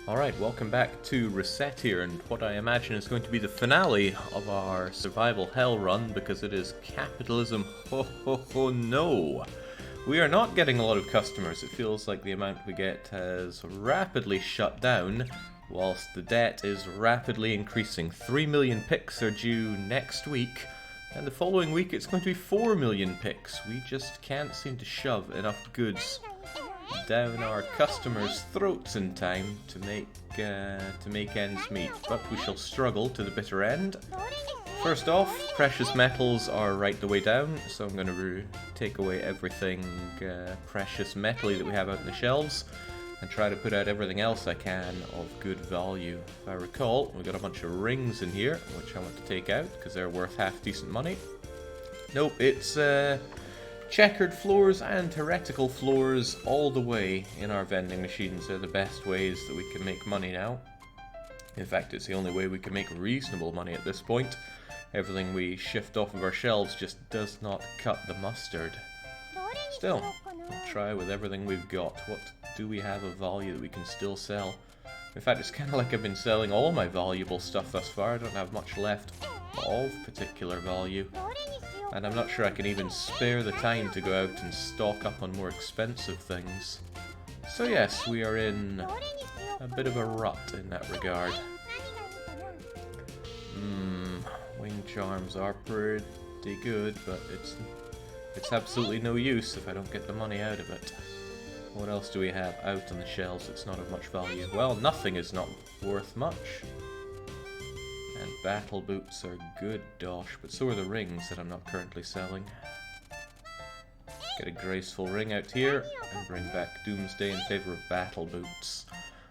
Alright, welcome back to Recettear, and what I imagine is going to be the finale of our survival hell run, because it is capitalism. Ho ho ho no! We are not getting a lot of customers. It feels like the amount we get has rapidly shut down, whilst the debt is rapidly increasing. 3 million picks are due next week, and the following week it's going to be 4 million picks. We just can't seem to shove enough goods down our customers' throats in time to make ends meet, but we shall struggle to the bitter end. First off, precious metals are right the way down, so I'm going to take away everything precious metally that we have out in the shelves and try to put out everything else I can of good value. If I recall, we've got a bunch of rings in here, which I want to take out because they're worth half decent money. Nope, it's checkered floors and heretical floors all the way in our vending machines. They're the best ways that we can make money now. In fact, it's the only way we can make reasonable money at this point. Everything we shift off of our shelves just does not cut the mustard. Still, we'll try with everything we've got. What do we have of value that we can still sell? In fact, it's kind of like I've been selling all my valuable stuff thus far. I don't have much left of particular value. And I'm not sure I can even spare the time to go out and stock up on more expensive things. So yes, we are in a bit of a rut in that regard. Wing charms are pretty good, but it's absolutely no use if I don't get the money out of it. What else do we have out on the shelves that's not of much value? Well, nothing is not worth much. And battle boots are good dosh, but so are the rings that I'm not currently selling. Get a graceful ring out here and bring back Doomsday in favor of battle boots.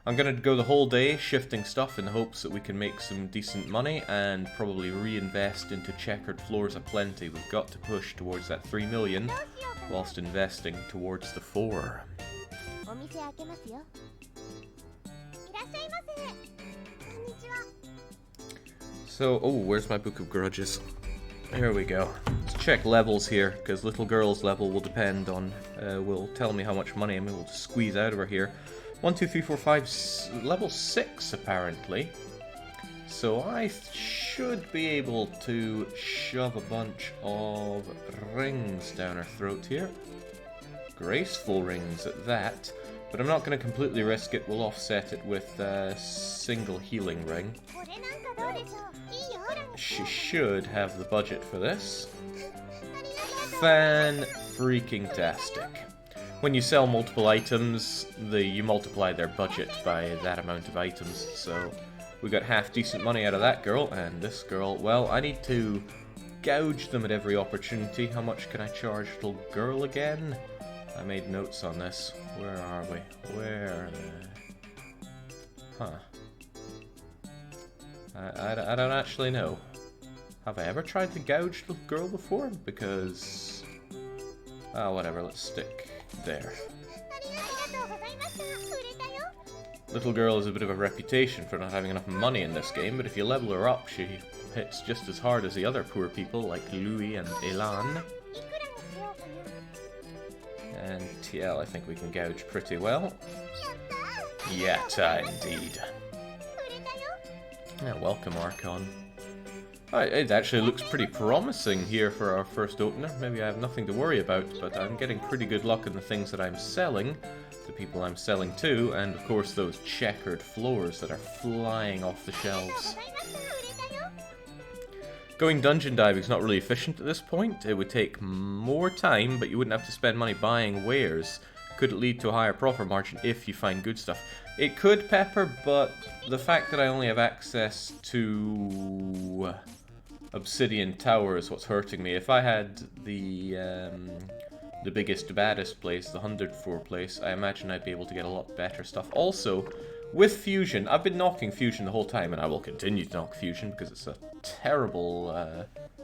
I'm going to go the whole day shifting stuff in the hopes that we can make some decent money and probably reinvest into checkered floors aplenty. We've got to push towards that 3 million whilst investing towards the 4. So, oh, where's my Book of Grudges? Here we go. Let's check levels here, because little girl's level will depend on, will tell me how much money I'm able to squeeze out of her here. 1, 2, 3, 4, 5, level 6 apparently. So I should be able to shove a bunch of rings down her throat here. Graceful rings at that. But I'm not going to completely risk it. We'll offset it with a single healing ring. She should have the budget for this. Fan-freaking-tastic. When you sell multiple items, you multiply their budget by that amount of items. So we got half decent money out of that girl, and this girl, well, I need to gouge them at every opportunity. How much can I charge little girl again? I made notes on this. Where are we? Where are they? Huh. I don't actually know. Have I ever tried to gouge the girl before? Because... oh, whatever, let's stick there. Little girl has a bit of a reputation for not having enough money in this game, but if you level her up, she hits just as hard as the other poor people like Louis and Elan. And TL, I think we can gouge pretty well. Yatta, indeed. Yeah, welcome, Archon. It actually looks pretty promising here for our first opener. Maybe I have nothing to worry about, but I'm getting pretty good luck in the things that I'm selling, the people I'm selling to, and of course those checkered floors that are flying off the shelves. Going dungeon diving is not really efficient at this point. It would take more time, but you wouldn't have to spend money buying wares. Could it lead to a higher profit margin if you find good stuff? It could, Pepper, but the fact that I only have access to Obsidian Tower is what's hurting me. If I had the biggest, baddest place, the 100 floor place, I imagine I'd be able to get a lot better stuff. Also, with Fusion, I've been knocking Fusion the whole time, and I will continue to knock Fusion because it's a terrible,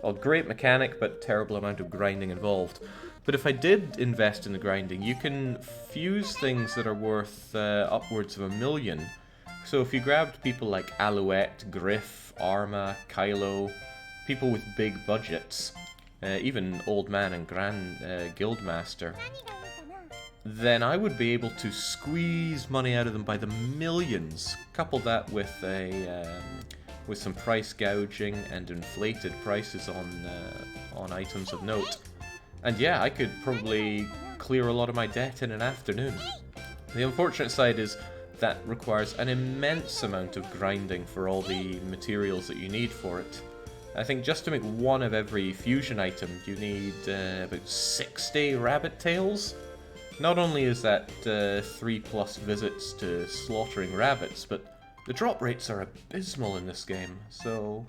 well, great mechanic, but terrible amount of grinding involved. But if I did invest in the grinding, you can fuse things that are worth upwards of 1 million. So if you grabbed people like Alouette, Griff, Arma, Kylo, people with big budgets, even Old Man and Grand Guildmaster, then I would be able to squeeze money out of them by the millions. Couple that with with some price gouging and inflated prices on items of note, and yeah, I could probably clear a lot of my debt in an afternoon. The unfortunate side is that requires an immense amount of grinding for all the materials that you need for it. I think just to make one of every fusion item, you need about 60 rabbit tails. Not only is that 3+ visits to slaughtering rabbits, but the drop rates are abysmal in this game, so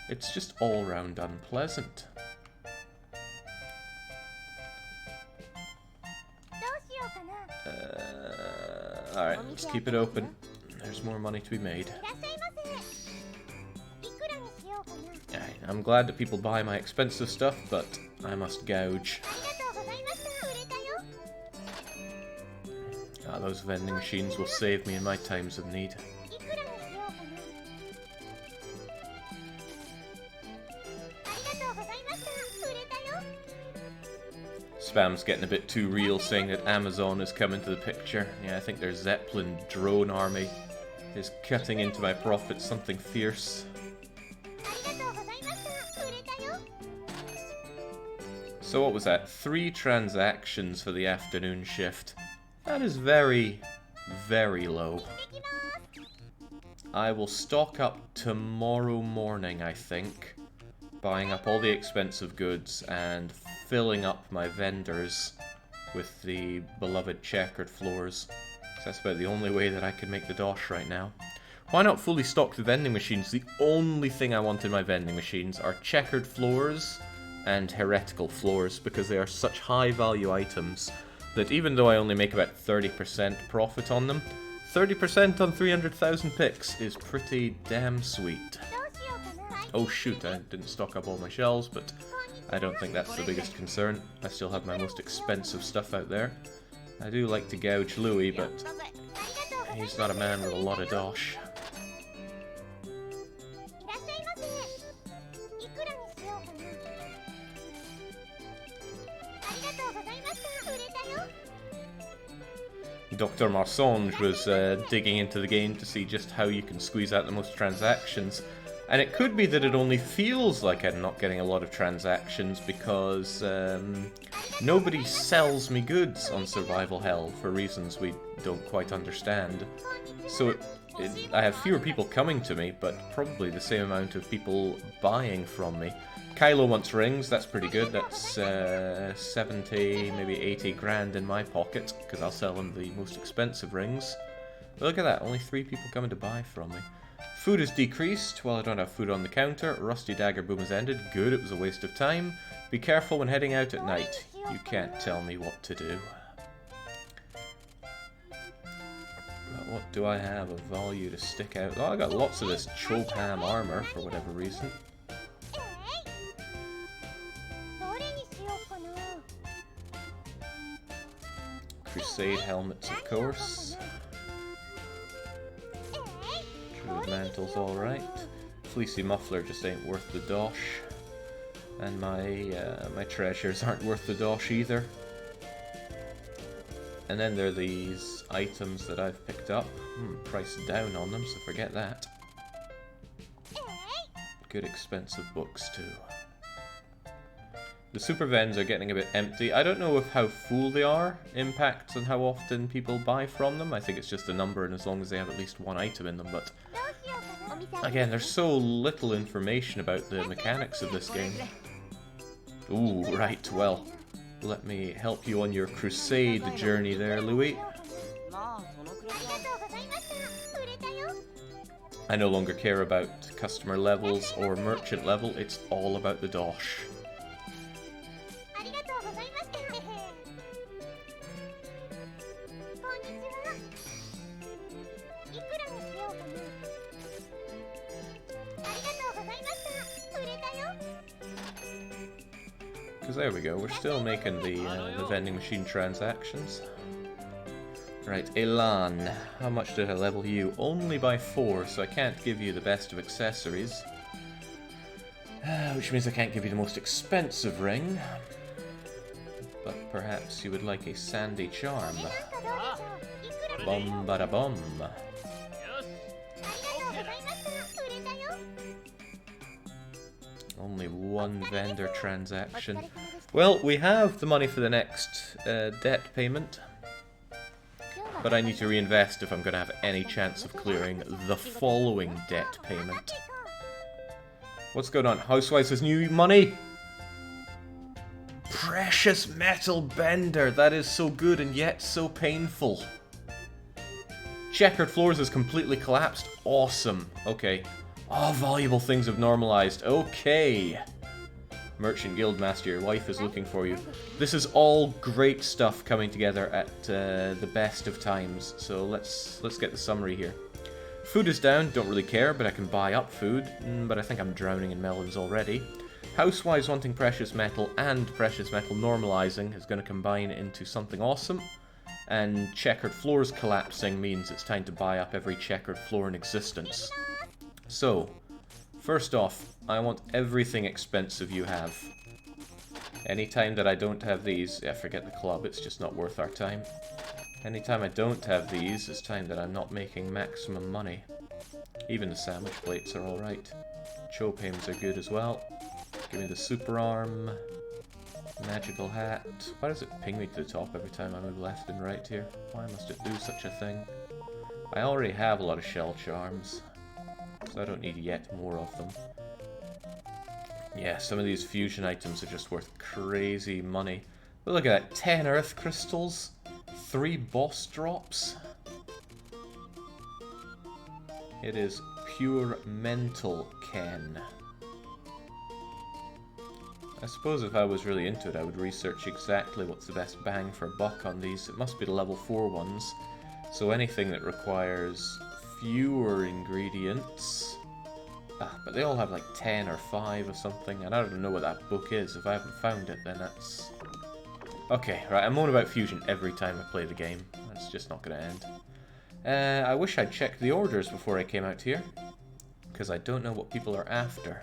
it's just all round unpleasant. Alright, let's keep it open. There's more money to be made. I'm glad that people buy my expensive stuff, but I must gouge. Those vending machines will save me in my times of need. Spam's getting a bit too real, saying that Amazon has come into the picture. Yeah, I think their Zeppelin drone army is cutting into my profits something fierce. So what was that? 3 transactions for the afternoon shift. That is very, very low. I will stock up tomorrow morning, I think, buying up all the expensive goods and filling up my vendors with the beloved checkered floors. That's about the only way that I can make the dosh right now. Why not fully stock the vending machines? The only thing I want in my vending machines are checkered floors and heretical floors, because they are such high value items that even though I only make about 30% profit on them, 30% on 300,000 picks is pretty damn sweet. Oh shoot, I didn't stock up all my shelves, but I don't think that's the biggest concern. I still have my most expensive stuff out there. I do like to gouge Louis, but he's not a man with a lot of dosh. Dr. Marsange was digging into the game to see just how you can squeeze out the most transactions. And it could be that it only feels like I'm not getting a lot of transactions because nobody sells me goods on Survival Hell for reasons we don't quite understand. So I have fewer people coming to me, but probably the same amount of people buying from me. Kylo wants rings, that's pretty good. That's 70, maybe 80 grand in my pocket, because I'll sell him the most expensive rings. But look at that, only 3 people coming to buy from me. Food has decreased. Well, I don't have food on the counter. Rusty Dagger Boom has ended. Good, it was a waste of time. Be careful when heading out at night. You can't tell me what to do. But what do I have of value to stick out? Oh, I got lots of this Chobham armor for whatever reason. Crusade helmets, of course. Druid mantle's alright. Fleecy muffler just ain't worth the dosh. And my treasures aren't worth the dosh either. And then there are these items that I've picked up. Price down on them, so forget that. Good expensive books too. The super vends are getting a bit empty. I don't know if how full they are impacts on how often people buy from them. I think it's just a number, and as long as they have at least one item in them. But again, there's so little information about the mechanics of this game. Ooh, right, well, let me help you on your crusade journey there, Louis. I no longer care about customer levels or merchant level, it's all about the dosh. Because there we go, we're still making the vending machine transactions. Right, Elan. How much did I level you? Only by 4, so I can't give you the best of accessories. Which means I can't give you the most expensive ring. but perhaps you would like a sandy charm. Bum bada bum. Only one vendor transaction. Well, we have the money for the next debt payment, but I need to reinvest if I'm going to have any chance of clearing the following debt payment. What's going on? Housewives has new money? Precious metal bender! That is so good and yet so painful. Checkered floors has completely collapsed. Awesome. Okay. Oh, valuable things have normalized. Okay. Merchant Guildmaster, your wife is looking for you. This is all great stuff coming together at the best of times. So let's get the summary here. Food is down, don't really care, but I can buy up food. But I think I'm drowning in melons already. Housewives wanting precious metal and precious metal normalizing is going to combine into something awesome. And checkered floors collapsing means it's time to buy up every checkered floor in existence. So, first off, I want everything expensive you have. Anytime that I don't have these, yeah, forget the club, it's just not worth our time. Anytime I don't have these, it's time that I'm not making maximum money. Even the sandwich plates are alright. Chopames are good as well. Give me the super arm. Magical hat. Why does it ping me to the top every time I move left and right here? Why must it do such a thing? I already have a lot of shell charms, so I don't need yet more of them. Yeah, some of these fusion items are just worth crazy money. But look at that, 10 earth crystals, 3 boss drops. It is pure mental, Ken. I suppose if I was really into it, I would research exactly what's the best bang for a buck on these. It must be the level 4 ones. So anything that requires fewer ingredients. But they all have like 10 or 5 or something, and I don't know what that book is. If I haven't found it, then that's... Okay, right, I'm on about fusion every time I play the game. That's just not going to end. I wish I'd checked the orders before I came out here, because I don't know what people are after.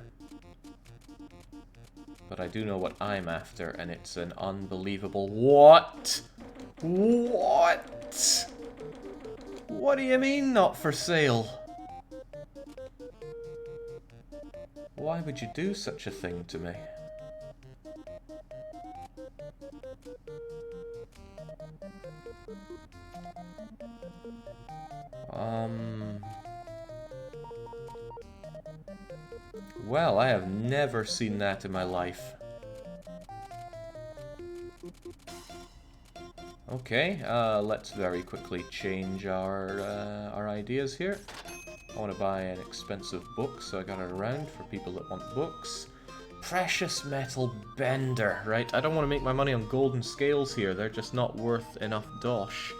But I do know what I'm after, and it's an unbelievable... What? What? What do you mean not for sale? Why would you do such a thing to me? Well, I have never seen that in my life. Okay, let's very quickly change our ideas here. I want to buy an expensive book, so I got it around for people that want books. Precious metal bender, right? I don't want to make my money on golden scales here. They're just not worth enough dosh.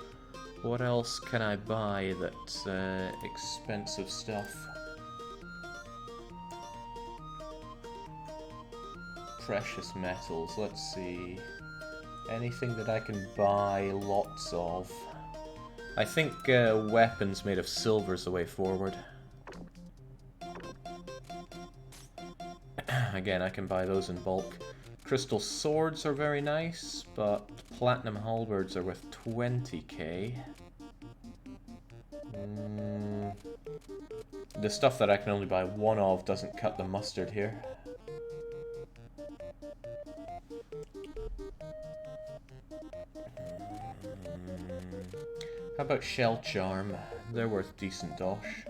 What else can I buy that's expensive stuff? Precious metals, let's see. Anything that I can buy lots of. I think weapons made of silver is the way forward. Again, I can buy those in bulk. Crystal swords are very nice, but platinum halberds are worth 20k. The stuff that I can only buy one of doesn't cut the mustard here. How about shell charm? They're worth decent dosh.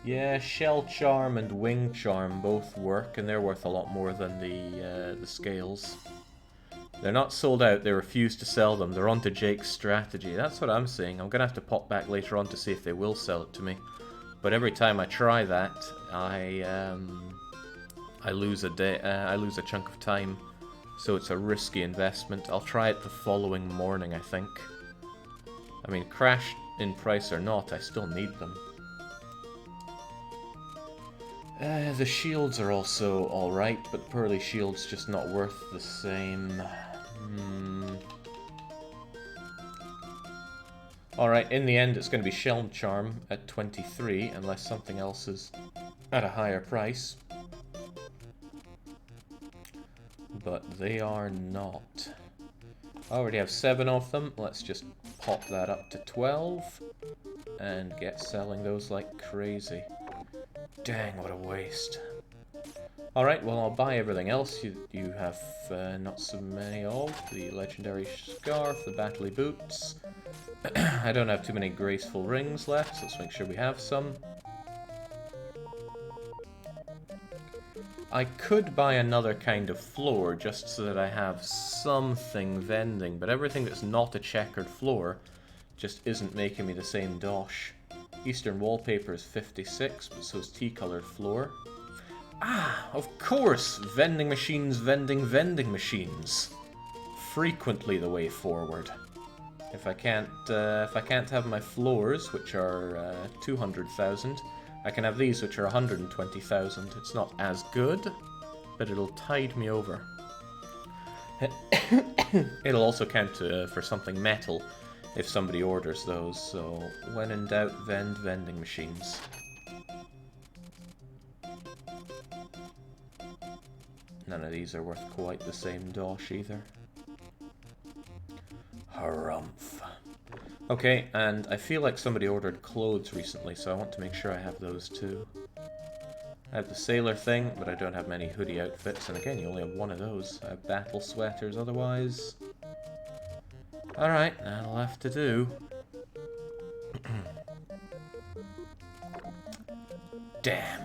Yeah, shell charm and wing charm both work, and they're worth a lot more than the scales. They're not sold out, they refuse to sell them. They're onto Jake's strategy. That's what I'm saying. I'm gonna have to pop back later on to see if they will sell it to me. But every time I try that, I lose a day. I lose a chunk of time. So it's a risky investment. I'll try it the following morning, I think. I mean, crash in price or not, I still need them. The shields are also alright, but pearly shields just not worth the same. Alright, in the end it's going to be shell charm at 23, unless something else is at a higher price. but they are not. I already have 7 of them. Let's just pop that up to 12 and get selling those like crazy. Dang, what a waste. Alright, well, I'll buy everything else you have not so many of. The legendary scarf, the battley boots. I don't have too many graceful rings left, so let's make sure we have some. I could buy another kind of floor just so that I have something vending, but everything that's not a checkered floor just isn't making me the same dosh. Eastern wallpaper is 56, but so is tea-coloured floor. Ah, of course! Vending machines, vending machines. Frequently the way forward. If I can't have my floors, which are 200,000, I can have these, which are 120,000. It's not as good, but it'll tide me over. It'll also count for something metal if somebody orders those, so when in doubt, vending machines. None of these are worth quite the same dosh either. Harumph. Okay, and I feel like somebody ordered clothes recently, so I want to make sure I have those too. I have the sailor thing, but I don't have many hoodie outfits, and again, you only have one of those. I have battle sweaters otherwise. Alright, that'll have to do. Damn.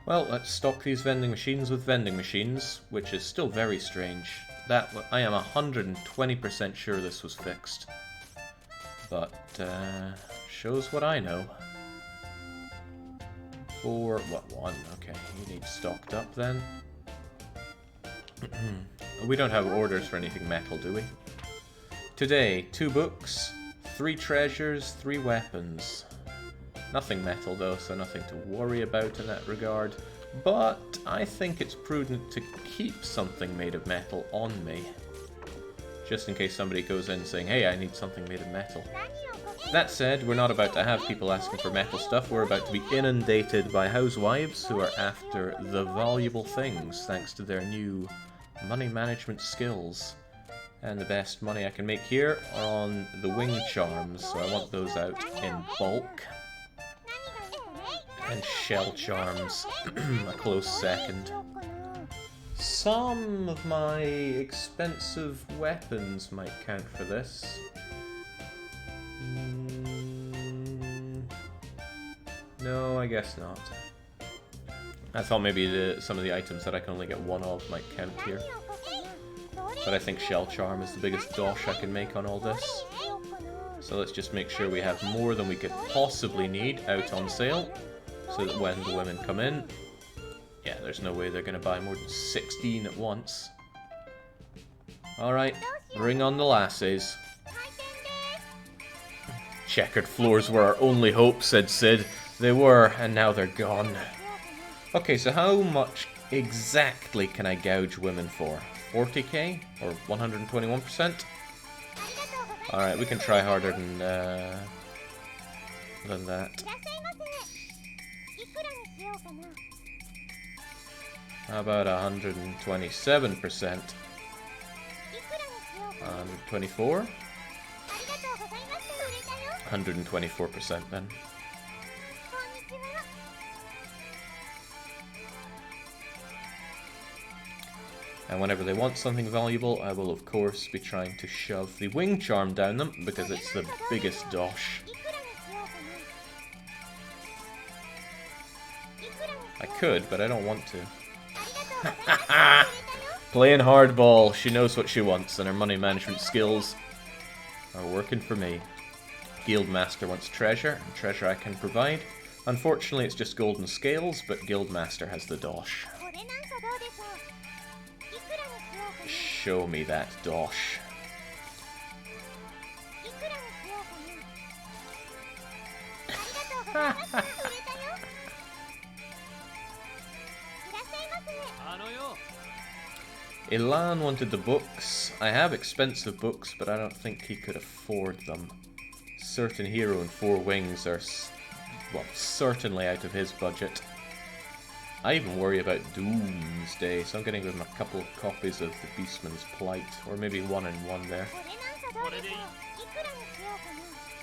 Well, let's stock these vending machines with vending machines, which is still very strange. That I am 120% sure this was fixed. But, shows what I know. For, what, 1? Okay, you need stocked up then. We don't have orders for anything metal, do we? Today, 2 books, 3 treasures, 3 weapons. Nothing metal though, so nothing to worry about in that regard. But I think it's prudent to keep something made of metal on me. Just in case somebody goes in saying, hey, I need something made of metal. That said, we're not about to have people asking for metal stuff. We're about to be inundated by housewives who are after the valuable things thanks to their new money management skills. And the best money I can make here are on the wing charms, so I want those out in bulk. And shell charms, a close second. Some of my expensive weapons might count for this. No, I guess not. I thought maybe some of the items that I can only get 1 of might count here. But I think shell charm is the biggest dosh I can make on all this. So let's just make sure we have more than we could possibly need out on sale. So that when the women come in, yeah, there's no way they're going to buy more than 16 at once. Alright, bring on the lassies. Checkered floors were our only hope, said Sid. They were, and now they're gone. Okay, so how much exactly can I gouge women for? 40k? Or 121%? Alright, we can try harder than that. How about 127%? 124? 124% then. And whenever they want something valuable, I will of course be trying to shove the wing charm down them, because it's the biggest dosh. I could, but I don't want to. Playing hardball, she knows what she wants, and her money management skills are working for me. Guildmaster wants treasure, and treasure I can provide. Unfortunately, it's just golden scales, but Guildmaster has the dosh. Show me that dosh. Elan wanted the books. I have expensive books, but I don't think he could afford them. Certain Hero and 4 Wings are, well, certainly out of his budget. I even worry about Doomsday, so I'm getting them a couple of copies of the Beastman's Plight, or maybe one in one there.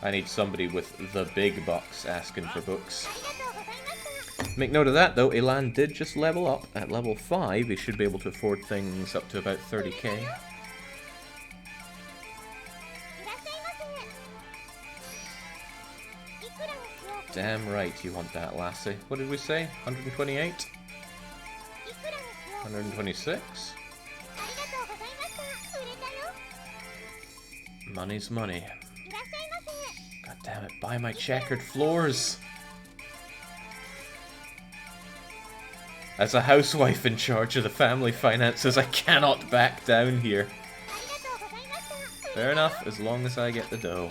I need somebody with the big bucks asking for books. Make note of that though, Elan did just level up. At level 5, he should be able to afford things up to about 30k. Damn right you want that, lassie. What did we say? 128? 126? Money's money. God damn it, buy my checkered floors! As a housewife in charge of the family finances, I cannot back down here. Fair enough, as long as I get the dough.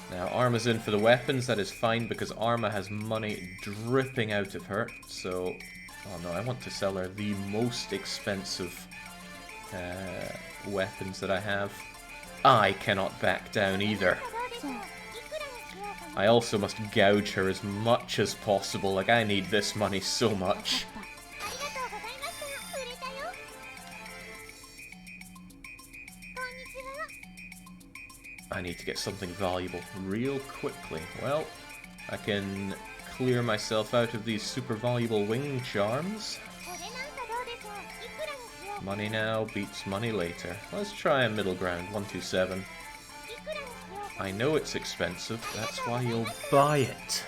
Now, Arma's in for the weapons. That is fine because Arma has money dripping out of her. So, oh no, I want to sell her the most expensive weapons that I have. I cannot back down either. I also must gouge her as much as possible. Like, I need this money so much. I need to get something valuable real quickly. Well, I can clear myself out of these super valuable wing charms. Money now beats money later. Let's try a middle ground, 127. I know it's expensive, that's why you'll buy it.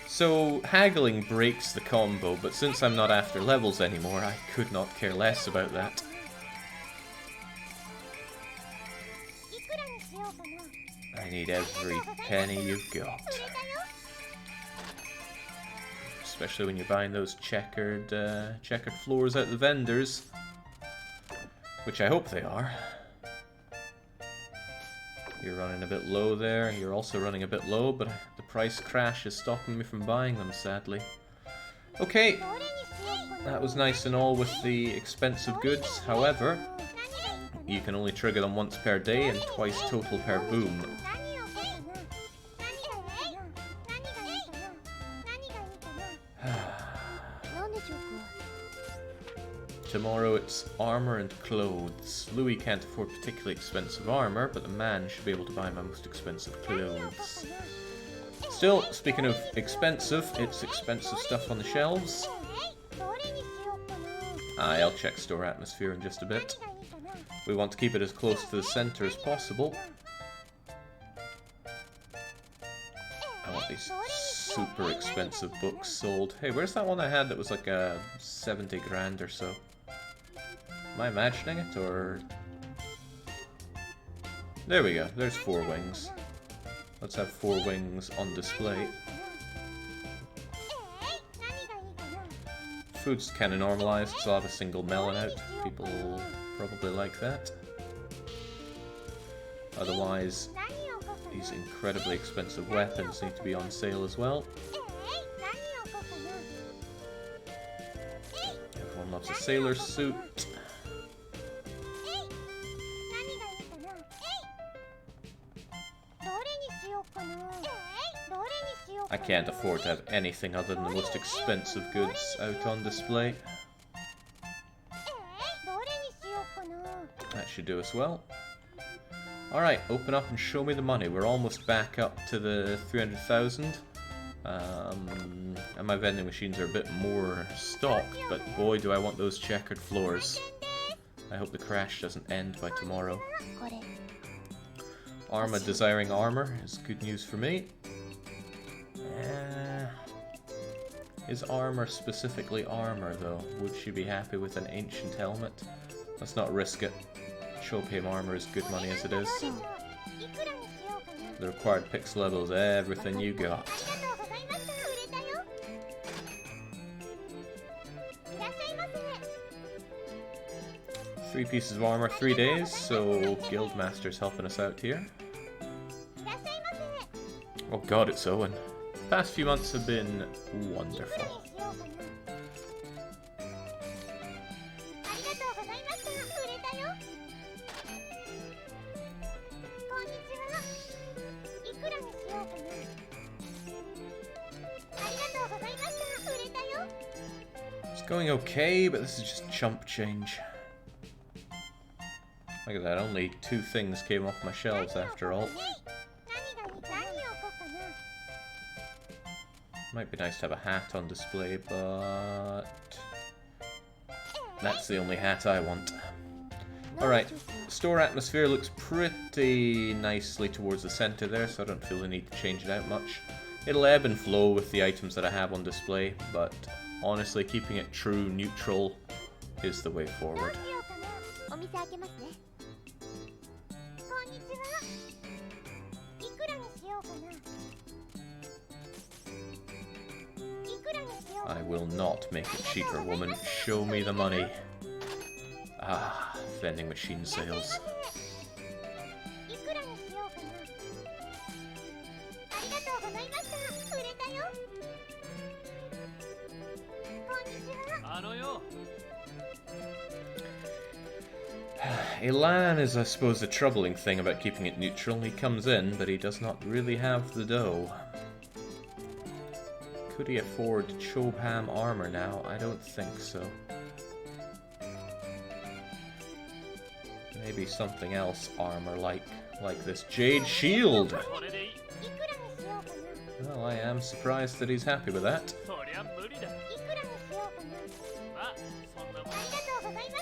So, haggling breaks the combo, but since I'm not after levels anymore, I could not care less about that. I need every penny you've got. Especially when you're buying those checkered floors at the vendors. Which I hope they are. You're running a bit low there, you're also running a bit low, but the price crash is stopping me from buying them, sadly. Okay, that was nice and all with the expensive goods, however, you can only trigger them once per day and twice total per boom. Tomorrow it's armor and clothes. Louis can't afford particularly expensive armor, but the man should be able to buy my most expensive clothes. Still, speaking of expensive, it's expensive stuff on the shelves. I'll check store atmosphere in just a bit. We want to keep it as close to the center as possible. I want these super expensive books sold. Hey, where's that one I had that was like a 70 grand or so? Am I imagining it, or... There we go, there's 4 wings. Let's have 4 wings on display. Food's kinda normalized, so I'll have a single melon out. People probably like that. Otherwise, these incredibly expensive weapons need to be on sale as well. Everyone loves a sailor suit. I can't afford to have anything other than the most expensive goods out on display. That should do us well. Alright, open up and show me the money. We're almost back up to the 300,000. And my vending machines are a bit more stock, but boy do I want those checkered floors. I hope the crash doesn't end by tomorrow. Arma desiring armor is good news for me. Is armor specifically armor though? Would she be happy with an ancient helmet? Let's not risk it. Chopium armor is good money as it is. The required pixel level is everything you got. Three pieces of armor, 3 days, so Guildmaster's helping us out here. Oh god, it's Owen. past few months have been wonderful. It's going okay, but this is just chump change. Look at that, only 2 things came off my shelves after all. Might be nice to have a hat on display, but that's the only hat I want. Alright, store atmosphere looks pretty nicely towards the center there, so I don't feel the need to change it out much. It'll ebb and flow with the items that I have on display, but honestly, keeping it true neutral is the way forward. I will not make it cheaper, woman. Show me the money. Ah, vending machine sales. Elan is, I suppose, the troubling thing about keeping it neutral. He comes in, but he does not really have the dough. Could he afford Chobham armor now? I don't think so. Maybe something else armor like this Jade Shield. Well, I am surprised that he's happy with that.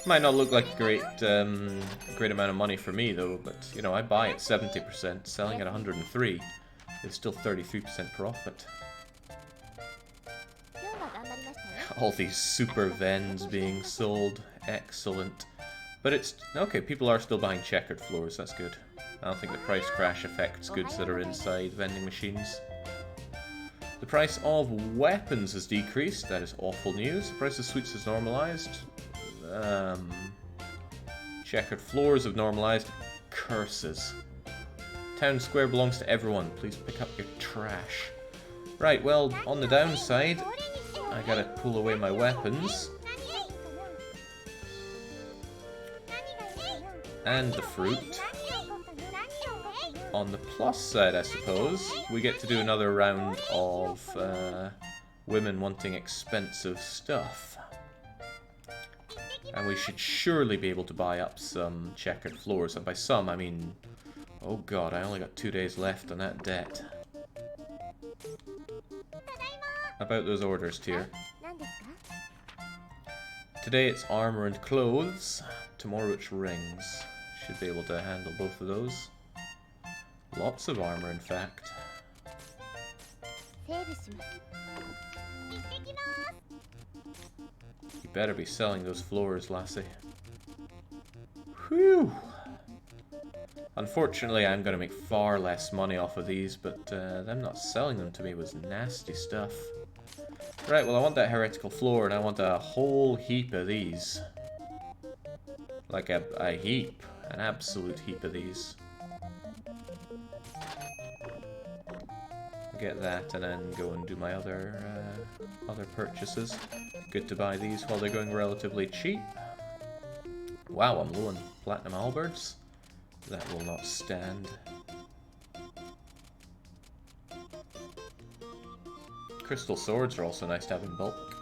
Might not look like a great amount of money for me though, but you know, I buy at 70%, selling at 103. There's still 33% profit. All these super vends being sold, excellent. But it's okay, people are still buying checkered floors, that's good. I don't think the price crash affects goods that are inside vending machines. The price of weapons has decreased, that is awful news. The price of sweets has normalized. Checkered floors have normalized. Curses. Town square belongs to everyone. Please pick up your trash. Right, well, on the downside, I gotta pull away my weapons. And the fruit. On the plus side, I suppose, we get to do another round of women wanting expensive stuff. And we should surely be able to buy up some checkered floors. And by some, I mean... oh god, I only got 2 days left on that debt. About those orders, Tyr. Today it's armor and clothes. Tomorrow it's rings. Should be able to handle both of those. Lots of armor, in fact. You better be selling those floors, lassie. Whew! Unfortunately, I'm going to make far less money off of these, but them not selling them to me was nasty stuff. Right, well I want that heretical floor, and I want a whole heap of these. Like a heap. An absolute heap of these. Get that, and then go and do my other purchases. Good to buy these while they're going relatively cheap. Wow, I'm low on platinum halberds. That will not stand. Crystal swords are also nice to have in bulk,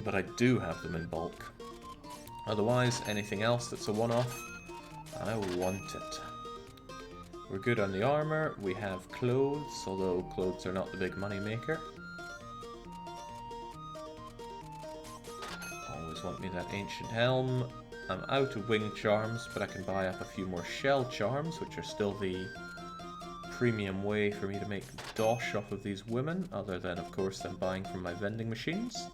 but I do have them in bulk. Otherwise, anything else that's a one-off, I want it. We're good on the armor, we have clothes, although clothes are not the big money maker. Always want me that ancient helm. I'm out of wing charms, but I can buy up a few more shell charms, which are still the premium way for me to make dosh off of these women, other than, of course, them buying from my vending machines.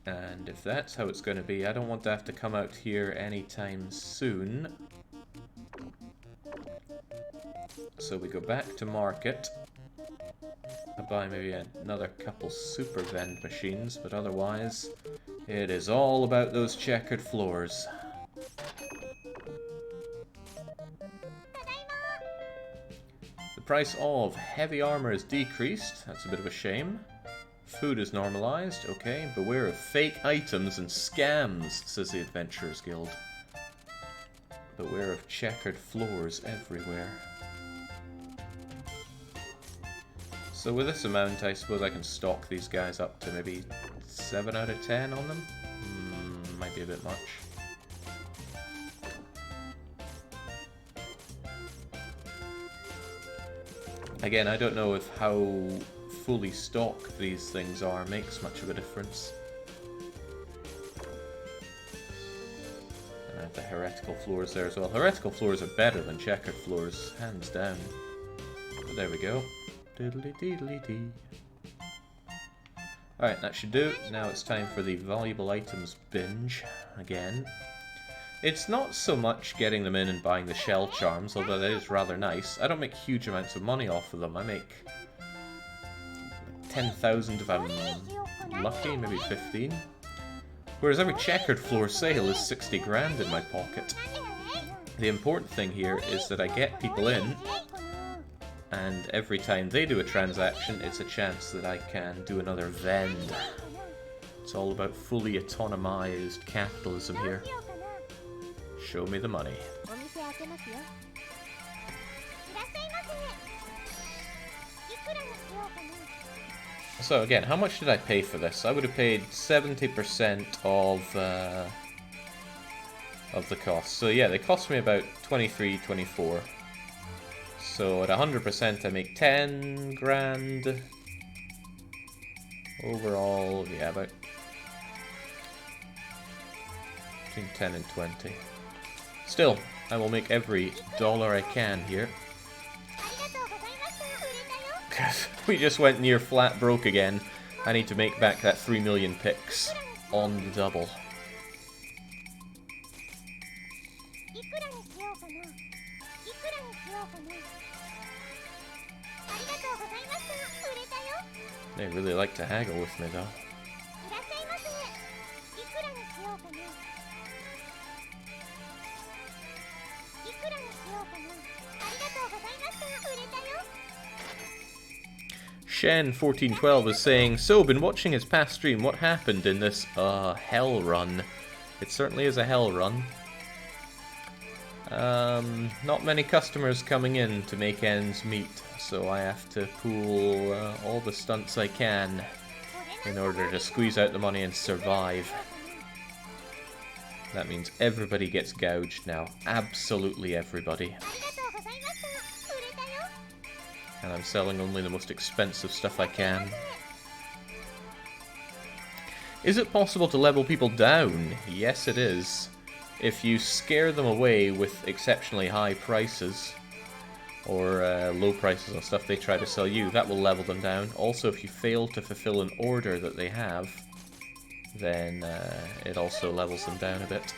And if that's how it's going to be, I don't want to have to come out here anytime soon. So we go back to market. I buy maybe another couple super vend machines, but otherwise, it is all about those checkered floors. The price of heavy armor is decreased. That's a bit of a shame. Food is normalized. Okay. Beware of fake items and scams, says the Adventurers Guild. Beware of checkered floors everywhere. So with this amount, I suppose I can stock these guys up to maybe 7 out of 10 on them. Might be a bit much. Again, I don't know if how fully stocked these things are makes much of a difference. And I have the heretical floors there as well. Heretical floors are better than checkered floors, hands down. But there we go. Diddly diddly dee. Alright, that should do. Now it's time for the valuable items binge again. It's not so much getting them in and buying the shell charms, although that is rather nice. I don't make huge amounts of money off of them. I make 10,000 if I'm lucky, maybe 15. Whereas every checkered floor sale is 60 grand in my pocket. The important thing here is that I get people in, and every time they do a transaction, it's a chance that I can do another vend. It's all about fully autonomized capitalism here. Show me the money. So again, how much did I pay for this? I would have paid 70% of the cost. So yeah, they cost me about 23, 24. So at 100% I make 10 grand. Overall, yeah, about between 10 and 20. Still, I will make every dollar I can here. We just went near flat broke again. I need to make back that 3 million picks on the double. They really like to haggle with me though. Shen1412 is saying, so, been watching his past stream, what happened in this, hell run? It certainly is a hell run. Not many customers coming in to make ends meet, so I have to pull all the stunts I can in order to squeeze out the money and survive. That means everybody gets gouged now. Absolutely everybody. And I'm selling only the most expensive stuff I can. Is it possible to level people down? Yes, it is. If you scare them away with exceptionally high prices, or low prices on stuff they try to sell you, that will level them down. Also, if you fail to fulfill an order that they have, then it also levels them down a bit.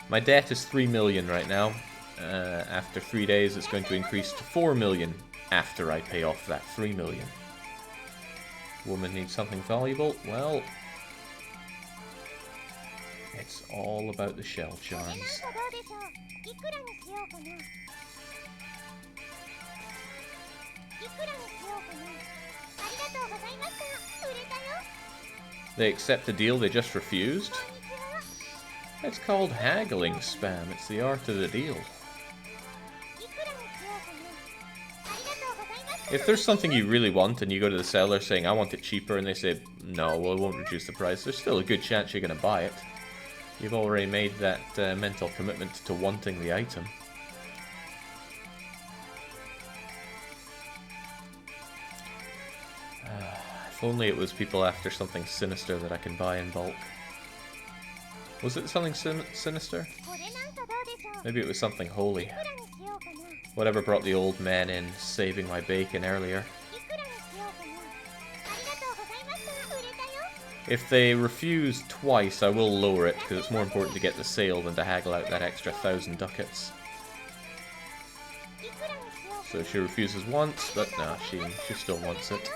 My debt is 3 million right now. After 3 days, it's going to increase to 4 million after I pay off that 3 million. Woman needs something valuable. Well, it's all about the shell charms. They accept a deal they just refused? It's called haggling spam. It's the art of the deal. If there's something you really want and you go to the seller saying, I want it cheaper, and they say, no, well, it won't reduce the price, there's still a good chance you're going to buy it. You've already made that mental commitment to wanting the item. If only it was people after something sinister that I can buy in bulk. Was it something sinister? Maybe it was something holy. Whatever brought the old man in, saving my bacon earlier. If they refuse twice, I will lower it, because it's more important to get the sale than to haggle out that extra 1,000 ducats. So she refuses once, but no, she still wants it.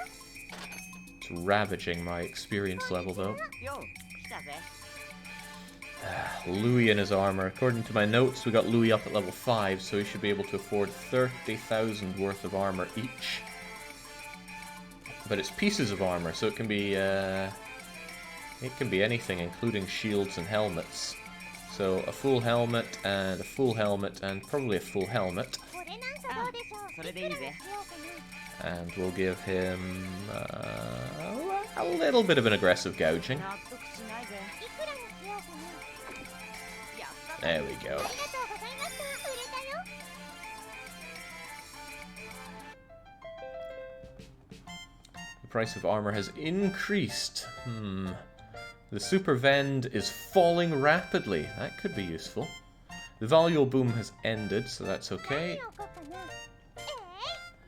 It's ravaging my experience level, though. Louis and his armor. According to my notes, we got Louis up at level 5, so he should be able to afford 30,000 worth of armor each. But it's pieces of armor, so it can be anything, including shields and helmets. So a full helmet and probably a full helmet. And we'll give him a little bit of an aggressive gouging. There we go. The price of armor has increased. The super vend is falling rapidly. That could be useful. The valuable boom has ended, so that's okay.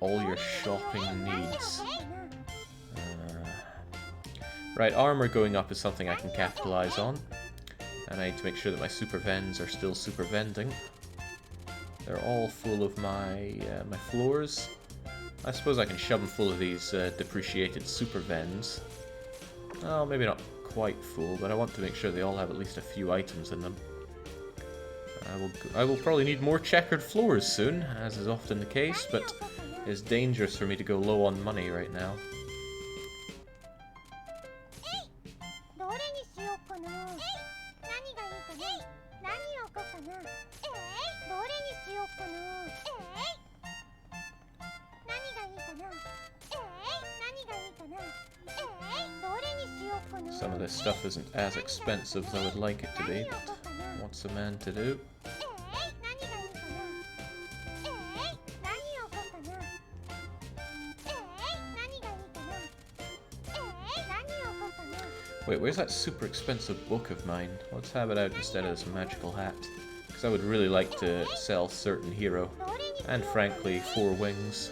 All your shopping needs. Right, armor going up is something I can capitalize on. And I need to make sure that my super vends are still super vending. They're all full of my my floors. I suppose I can shove them full of these depreciated super vends. Oh, maybe not quite full, but I want to make sure they all have at least a few items in them. I will probably need more checkered floors soon, as is often the case, but it's dangerous for me to go low on money right now. Some of this stuff isn't as expensive as I would like it to be, but what's a man to do? Wait, where's that super expensive book of mine? Let's have it out instead of this magical hat. Because I would really like to sell certain hero. And frankly, 4 wings.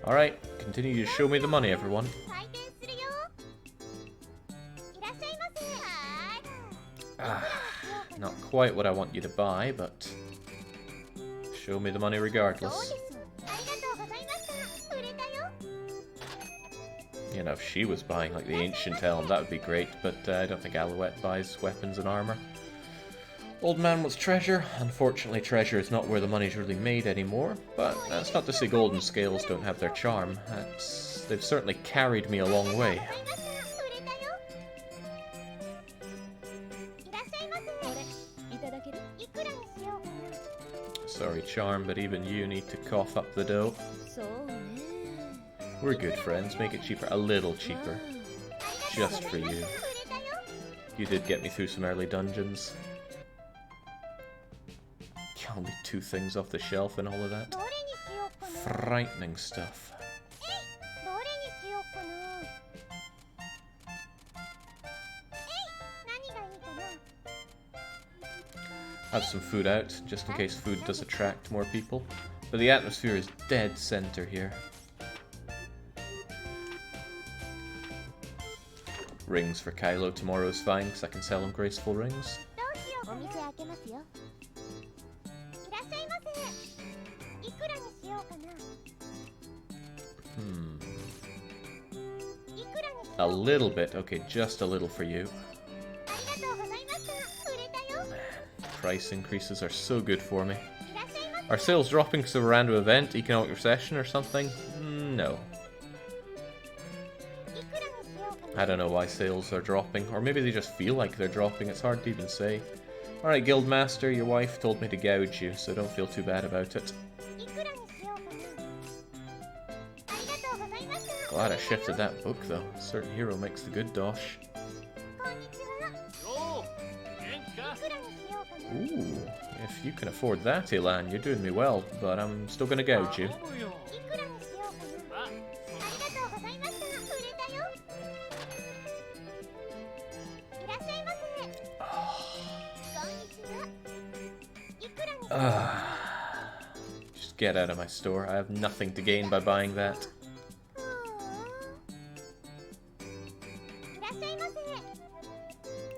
Alright, continue to show me the money, everyone. Not quite what I want you to buy, but show me the money regardless. You know, if she was buying like the ancient helm, that would be great, but I don't think Alouette buys weapons and armor. Old man wants treasure. Unfortunately, treasure is not where the money's really made anymore, but that's not to say golden scales don't have their charm. They've certainly carried me a long way. Sorry, Charm, but even you need to cough up the dough. We're good friends. Make it cheaper. A little cheaper. Just for you. You did get me through some early dungeons. Only 2 things off the shelf and all of that. Frightening stuff. Have some food out, just in case food does attract more people. But the atmosphere is dead center here. Rings for Kylo tomorrow is fine, because I can sell him graceful rings. A little bit, okay, just a little for you. Price increases are so good for me. Are sales dropping because of a random event, economic recession or something? No. I don't know why sales are dropping, or maybe they just feel like they're dropping, it's hard to even say. Alright, Guildmaster, your wife told me to gouge you, so don't feel too bad about it. Glad I shifted that book though. A certain hero makes the good dosh. Ooh, if you can afford that, Elan, you're doing me well, but I'm still gonna gouge you. Just get out of my store. I have nothing to gain by buying that.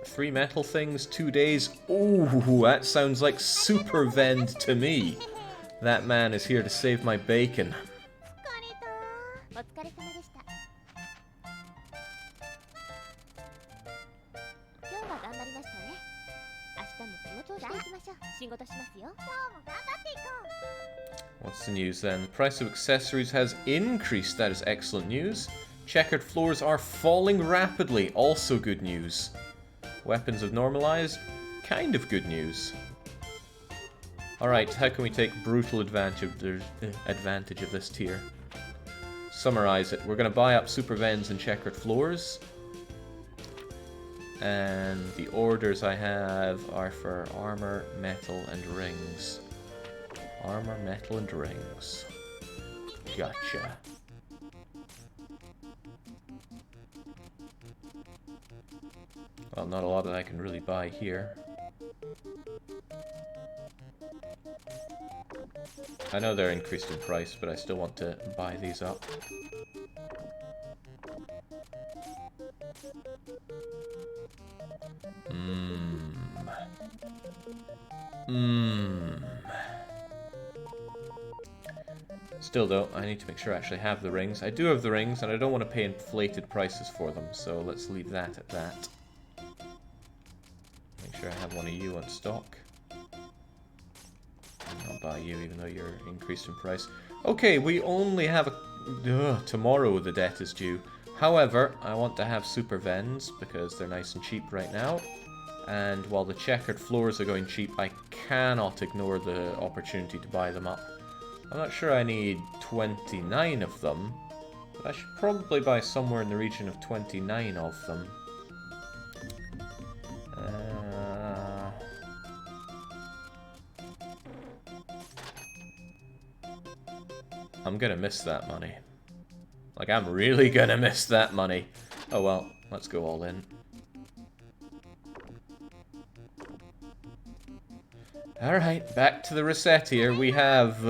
Three metal things, 2 days. Ooh, that sounds like super vend to me. That man is here to save my bacon. What's the news then? The price of accessories has increased. That is excellent news. Checkered floors are falling rapidly. Also good news. Weapons have normalized. Kind of good news. Alright, how can we take brutal advantage of this tier? Summarize it. We're going to buy up super vends and checkered floors. And the orders I have are for armor, metal, and rings. Armor, metal, and rings. Gotcha. Well, not a lot that I can really buy here. I know they're increased in price, but I still want to buy these up. Still though, I need to make sure I actually have the rings. I do have the rings, and I don't want to pay inflated prices for them, so let's leave that at that. Make sure I have one of you on stock. I'll buy you even though you're increased in price. Okay, we only have a... tomorrow the debt is due. However, I want to have super vends because they're nice and cheap right now. And while the checkered floors are going cheap, I cannot ignore the opportunity to buy them up. I'm not sure I need 29 of them, but I should probably buy somewhere in the region of 29 of them. I'm gonna miss that money. Like, I'm really gonna miss that money. Oh well, let's go all in. Alright, back to the Recettear. We have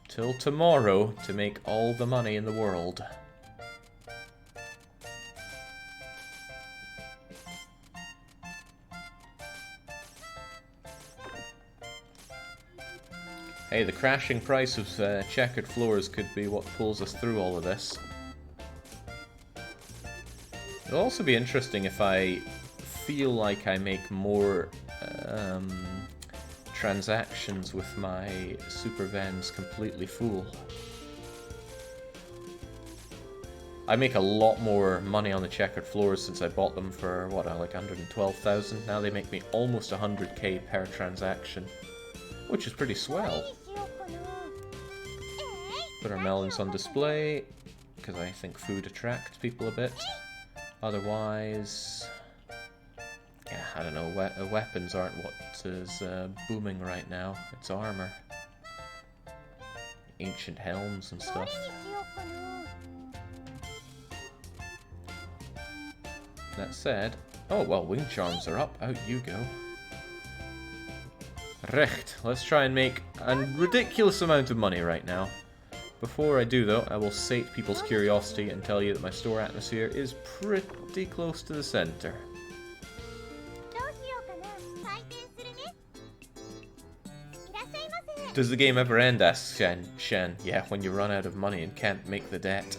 till tomorrow to make all the money in the world. Hey, the crashing price of checkered floors could be what pulls us through all of this. It'll also be interesting if I feel like I make more transactions with my super vends completely full. I make a lot more money on the checkered floors since I bought them for, what, like 112,000. Now they make me almost 100k per transaction, which is pretty swell. Put our melons on display, because I think food attracts people a bit. Otherwise, yeah, I don't know, weapons aren't what is booming right now. It's armor. Ancient helms and stuff. That said, oh well, wing charms are up. Out you go. Recht. Let's try and make a ridiculous amount of money right now. Before I do though, I will sate people's curiosity and tell you that my store atmosphere is pretty close to the center. Does the game ever end? Asks Shen. Yeah, when you run out of money and can't make the debt.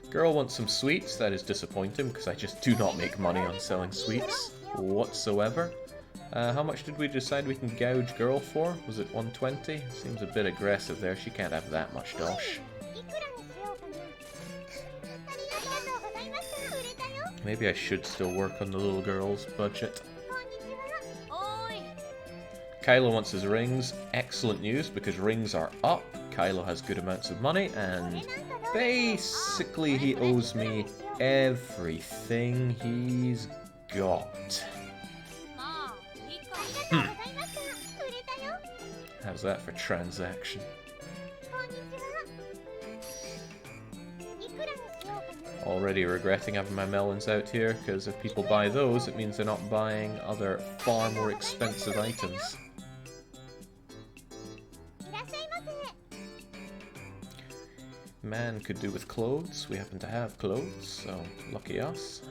Girl wants some sweets. That is disappointing because I just do not make money on selling sweets whatsoever. How much did we decide we can gouge girl for? Was it 120? Seems a bit aggressive there. She can't have that much dosh. Maybe I should still work on the little girl's budget. Kylo wants his rings. Excellent news because rings are up. Kylo has good amounts of money and basically he owes me everything he's got. How's that for transaction? Already regretting having my melons out here, because if people buy those, it means they're not buying other far more expensive items. Man could do with clothes. We happen to have clothes, so lucky us.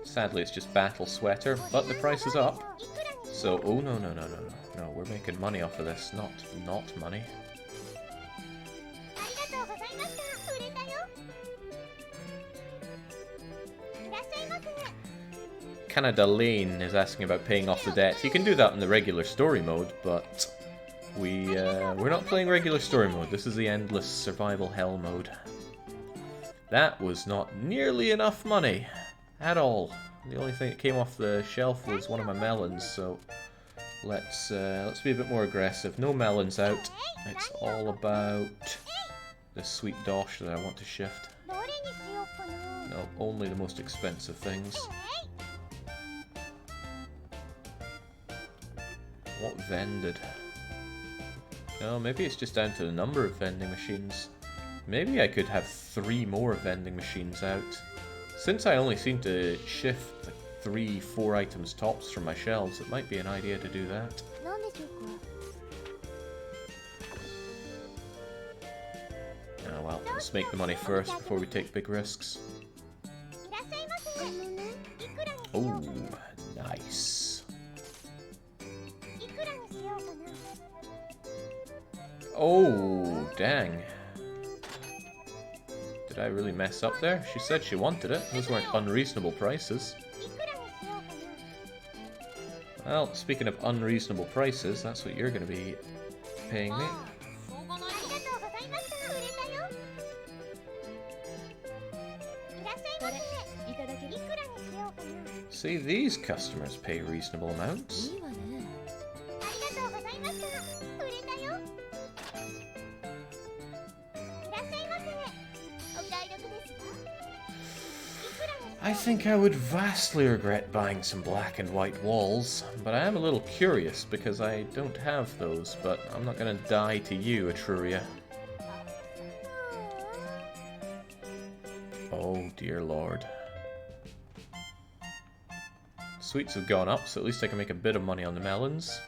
Sadly, it's just battle sweater, but the price is up. So, oh no, we're making money off of this, not money. Canada Lane is asking about paying off the debt. You can do that in the regular story mode, but we're not playing regular story mode. This is the endless survival hell mode. That was not nearly enough money at all. The only thing that came off the shelf was one of my melons, so let's be a bit more aggressive. No melons out. It's all about the sweet dosh that I want to shift. No, only the most expensive things. What vended? No, maybe it's just down to the number of vending machines. Maybe I could have 3 more vending machines out. Since I only seem to shift like 3-4 items tops from my shelves, it might be an idea to do that. Oh well, let's make the money first before we take big risks. Oh, nice. Oh, dang. Did I really mess up there? She said she wanted it. Those weren't unreasonable prices. Well, speaking of unreasonable prices, that's what you're going to be paying me. See, these customers pay reasonable amounts. I think I would vastly regret buying some black and white walls, but I am a little curious because I don't have those, but I'm not going to die to you, Etruria. Oh dear lord. Sweets have gone up, so at least I can make a bit of money on the melons.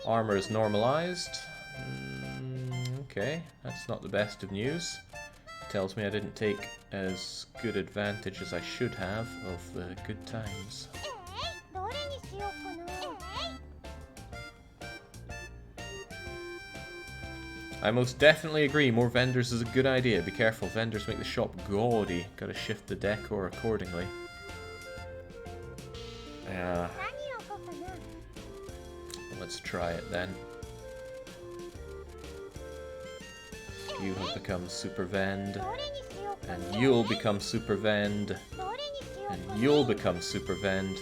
Armor is normalized. Okay, that's not the best of news. Tells me I didn't take as good advantage as I should have of the good times. I most definitely agree, more vendors is a good idea. Be careful, vendors make the shop gaudy. Gotta shift the decor accordingly. Let's try it then. You have become super vend, and you'll become super vend, and you'll become super vend.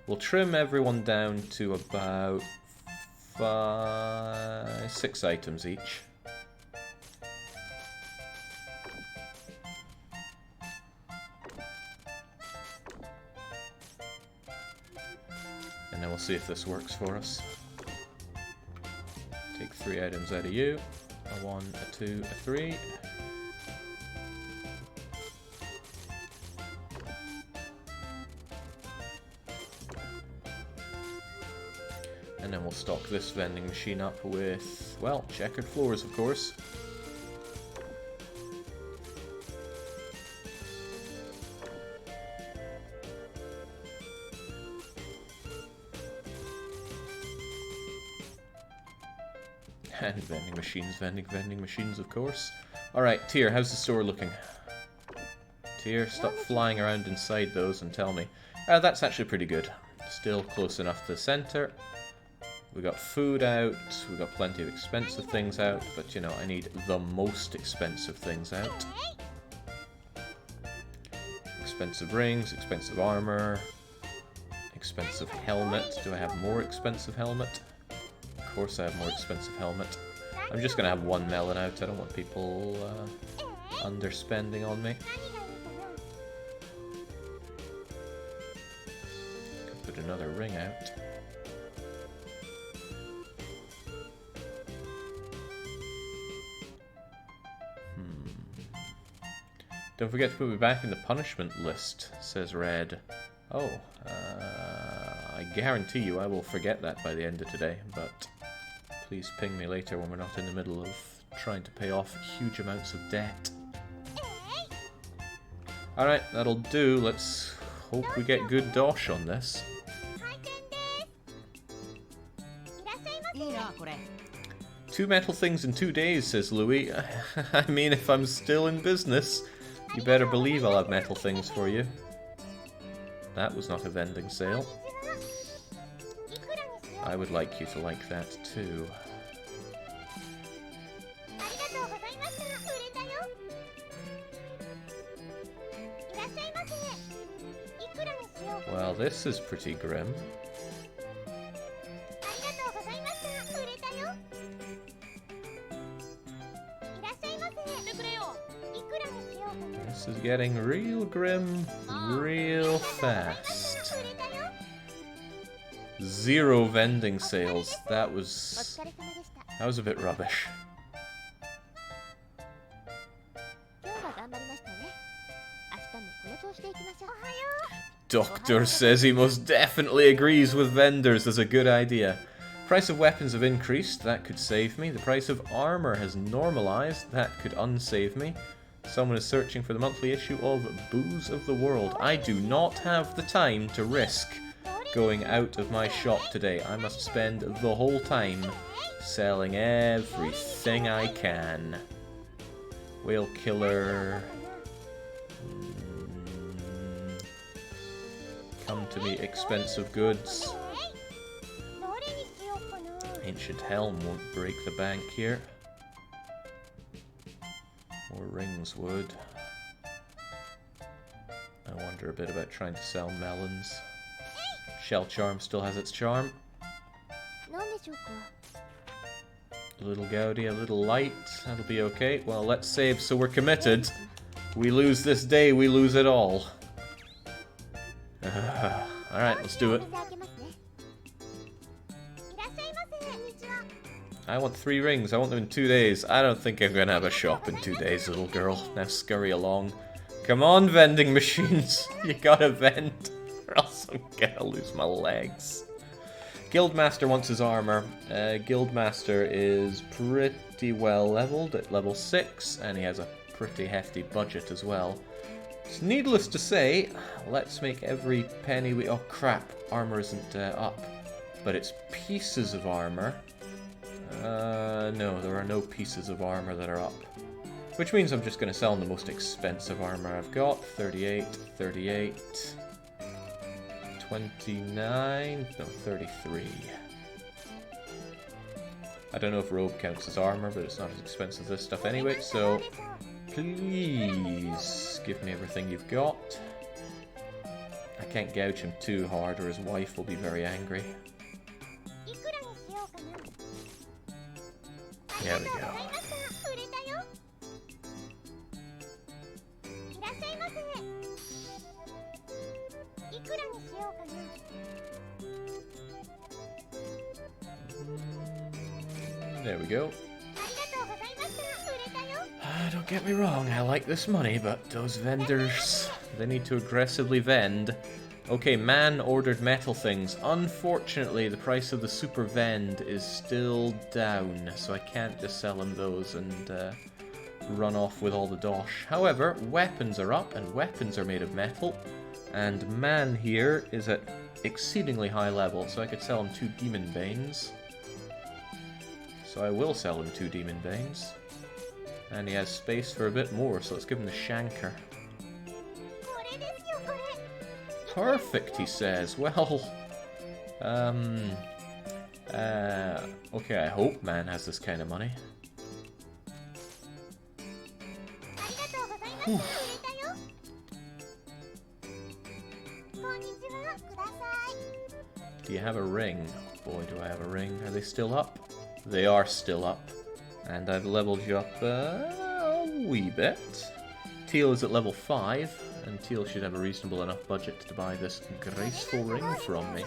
We'll trim everyone down to about 6 items each. And then we'll see if this works for us. Take 3 items out of you. A 1, a 2, a 3. And then we'll stock this vending machine up with, well, checkered floors, of course. And vending machines, of course. Alright, Tyr, how's the store looking? Tyr, stop flying around inside those and tell me. That's actually pretty good. Still close enough to the center. We got food out, we got plenty of expensive things out, but you know, I need the most expensive things out. Expensive rings, expensive armor, expensive helmet. Do I have more expensive helmet? Of course I have more expensive helmet. I'm just gonna have 1 melon out, I don't want people underspending on me. Could put another ring out. Don't forget to put me back in the punishment list, says Red. Oh, I guarantee you I will forget that by the end of today, but please ping me later when we're not in the middle of trying to pay off huge amounts of debt. Alright, that'll do. Let's hope we get good dosh on this. 2 metal things in 2 days, says Louis. I mean, if I'm still in business, you better believe I'll have metal things for you. That was not a vending sale. I would like you to like that too. Well, this is pretty grim. This is getting real grim, real fast. 0 vending sales. That was a bit rubbish. Doctor says he most definitely agrees with vendors as a good idea. Price of weapons have increased, that could save me. The price of armor has normalized, that could unsave me. Someone is searching for the monthly issue of Booze of the World. I do not have the time to risk going out of my shop today. I must spend the whole time selling everything I can. Whale Killer. Come to me, expensive goods. Ancient Helm won't break the bank here. More rings would. I wonder a bit about trying to sell melons. Shell Charm still has its charm. A little gaudy, a little light. That'll be okay. Well, let's save so we're committed. We lose this day, we lose it all. Alright, let's do it. I want 3 rings. I want them in 2 days. I don't think I'm going to have a shop in 2 days, little girl. Now scurry along. Come on, vending machines. You gotta vend, or else I'm gonna lose my legs. Guildmaster wants his armor. Guildmaster is pretty well leveled at level 6, and he has a pretty hefty budget as well. It's needless to say, let's make every penny we... Oh crap, armor isn't up. But it's pieces of armor. No, there are no pieces of armor that are up. Which means I'm just going to sell the most expensive armor I've got. 38, 38, 29, no, 33. I don't know if robe counts as armor, but it's not as expensive as this stuff anyway, so please give me everything you've got. I can't gouge him too hard or his wife will be very angry. There we go. There we go. Don't get me wrong, I like this money, but those vendors, they need to aggressively vend. Okay, man ordered metal things. Unfortunately, the price of the super vend is still down, so I can't just sell him those and run off with all the dosh. However, weapons are up, and weapons are made of metal. And man here is at exceedingly high level, so I could sell him 2 Demon Banes. So I will sell him 2 Demon Banes. And he has space for a bit more, so let's give him the Shanker. Perfect, he says. Well, okay, I hope man has this kind of money. Whew. Do you have a ring? Boy, do I have a ring. Are they still up? They are still up. And I've leveled you up a wee bit. Teal is at level 5, and Teal should have a reasonable enough budget to buy this graceful ring from me.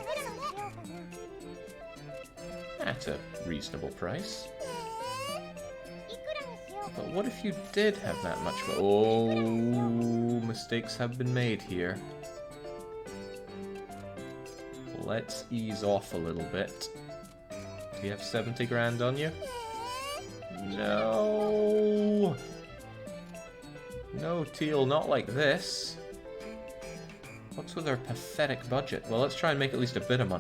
At a reasonable price. But what if you did have that much? Oh, mistakes have been made here. Let's ease off a little bit. Do you have 70 grand on you? No! No, Teal, not like this. What's with our pathetic budget? Well, let's try and make at least a bit of money.